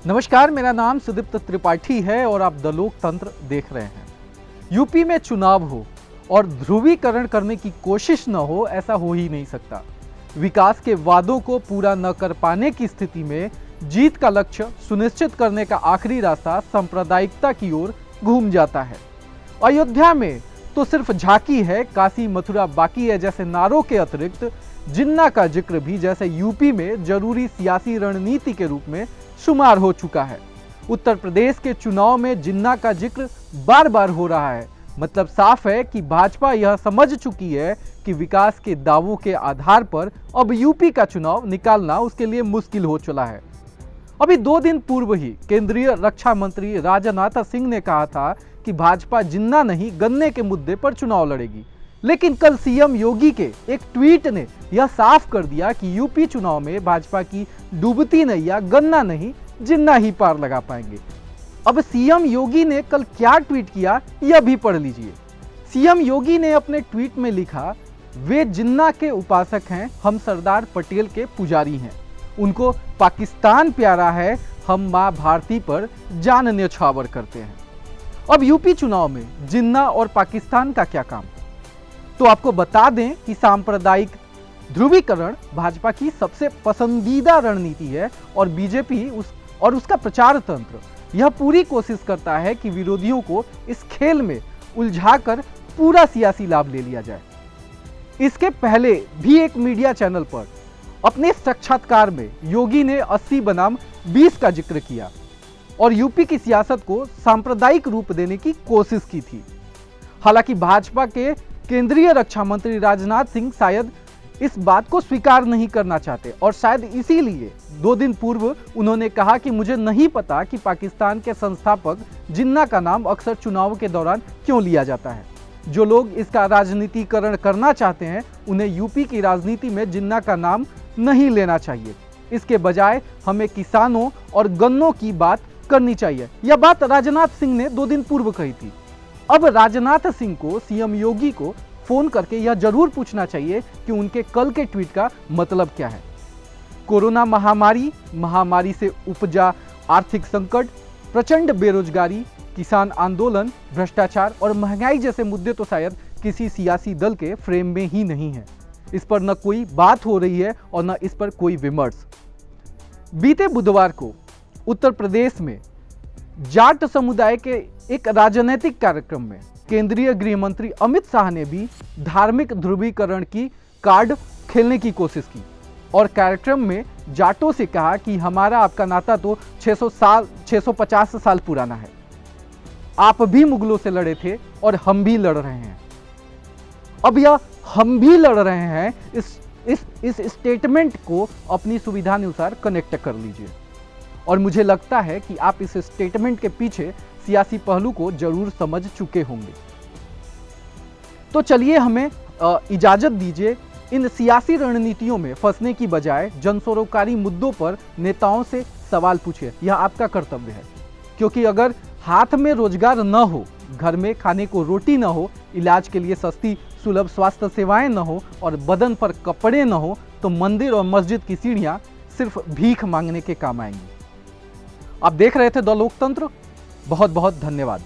नमस्कार, मेरा नाम सुदीप्त त्रिपाठी है और आप द लोकतंत्र देख रहे हैं। यूपी में चुनाव हो और ध्रुवीकरण करने की कोशिश न हो, ऐसा हो ही नहीं सकता। विकास के वादों को पूरा न कर पाने की स्थिति में जीत का लक्ष्य सुनिश्चित करने का आखिरी रास्ता सांप्रदायिकता की ओर घूम जाता है। अयोध्या में तो सिर्फ झांकी है, काशी मथुरा बाकी है जैसे नारों के अतिरिक्त जिन्ना का जिक्र भी जैसे यूपी में जरूरी सियासी रणनीति के रूप में शुमार हो चुका है। उत्तर प्रदेश के चुनाव में जिन्ना का जिक्र बार बार हो रहा है। मतलब साफ है कि भाजपा यह समझ चुकी है कि विकास के दावों के आधार पर अब यूपी का चुनाव निकालना उसके लिए मुश्किल हो चला है। अभी 2 दिन पूर्व ही केंद्रीय रक्षा मंत्री राजनाथ सिंह ने कहा था कि भाजपा जिन्ना नहीं गन्ने के मुद्दे पर चुनाव लड़ेगी। लेकिन कल सीएम योगी के एक ट्वीट ने यह साफ कर दिया कि यूपी चुनाव में भाजपा की डूबती नैया गन्ना नहीं जिन्ना ही पार लगा पाएंगे। अब सीएम योगी ने कल क्या ट्वीट किया यह भी पढ़ लीजिए। सीएम योगी ने अपने ट्वीट में लिखा, वे जिन्ना के उपासक हैं, हम सरदार पटेल के पुजारी हैं। उनको पाकिस्तान प्यारा है, हम मां भारती पर जान न्यौछावर करते हैं। अब यूपी चुनाव में जिन्ना और पाकिस्तान का क्या काम? तो आपको बता दें कि सांप्रदायिक ध्रुवीकरण भाजपा की सबसे पसंदीदा रणनीति है और बीजेपी और उसका प्रचार तंत्र यह पूरी कोशिश करता है कि विरोधियों को इस खेल में उलझाकर पूरा सियासी लाभ ले लिया जाए। इसके पहले भी एक मीडिया चैनल पर अपने साक्षात्कार में योगी ने 80 बनाम 20 का जिक्र किया और यूपी की सियासत को सांप्रदायिक रूप देने की कोशिश की थी। हालांकि भाजपा के केंद्रीय रक्षा मंत्री राजनाथ सिंह शायद इस बात को स्वीकार नहीं करना चाहते और शायद इसीलिए 2 दिन पूर्व उन्होंने कहा कि मुझे नहीं पता कि पाकिस्तान के संस्थापक जिन्ना का नाम अक्सर चुनाव के दौरान क्यों लिया जाता है। जो लोग इसका राजनीतिकरण करना चाहते हैं उन्हें यूपी की राजनीति में जिन्ना का नाम नहीं लेना चाहिए। इसके बजाय हमें किसानों और गन्नों की बात करनी चाहिए। यह बात राजनाथ सिंह ने 2 दिन पूर्व कही थी। अब राजनाथ सिंह को सीएम योगी को फोन करके यह जरूर पूछना चाहिए कि उनके कल के ट्वीट का मतलब क्या है। कोरोना महामारी से उपजा आर्थिक संकट, प्रचंड बेरोजगारी, किसान आंदोलन, भ्रष्टाचार और महंगाई जैसे मुद्दे तो शायद किसी सियासी दल के फ्रेम में ही नहीं है। इस पर न कोई बात हो रही है और न इस पर कोई विमर्श। बीते बुधवार को उत्तर प्रदेश में जाट समुदाय के एक राजनीतिक कार्यक्रम में केंद्रीय गृह मंत्री अमित शाह ने भी धार्मिक ध्रुवीकरण की कार्ड खेलने की कोशिश की और कार्यक्रम में जाटों से कहा कि हमारा आपका नाता तो 650 साल पुराना है। आप भी मुगलों से लड़े थे और हम भी लड़ रहे हैं। अब यह हम भी लड़ रहे हैं इस स्टेटमेंट को अपनी सुविधानुसार कनेक्ट कर लीजिए और मुझे लगता है कि आप इस स्टेटमेंट के पीछे सियासी पहलू को जरूर समझ चुके होंगे। तो चलिए हमें इजाजत दीजिए इन सियासी रणनीतियों में फंसने की बजाय जनसरोकारी मुद्दों पर नेताओं से सवाल पूछिए। यह आपका कर्तव्य है, क्योंकि अगर हाथ में रोजगार न हो, घर में खाने को रोटी न हो, इलाज के लिए सस्ती सुलभ स्वास्थ्य सेवाएं न हो और बदन पर कपड़े न हो, तो मंदिर और मस्जिद की सीढ़ियां सिर्फ भीख मांगने के काम आएंगी। आप देख रहे थे द लोकतंत्र। बहुत बहुत धन्यवाद।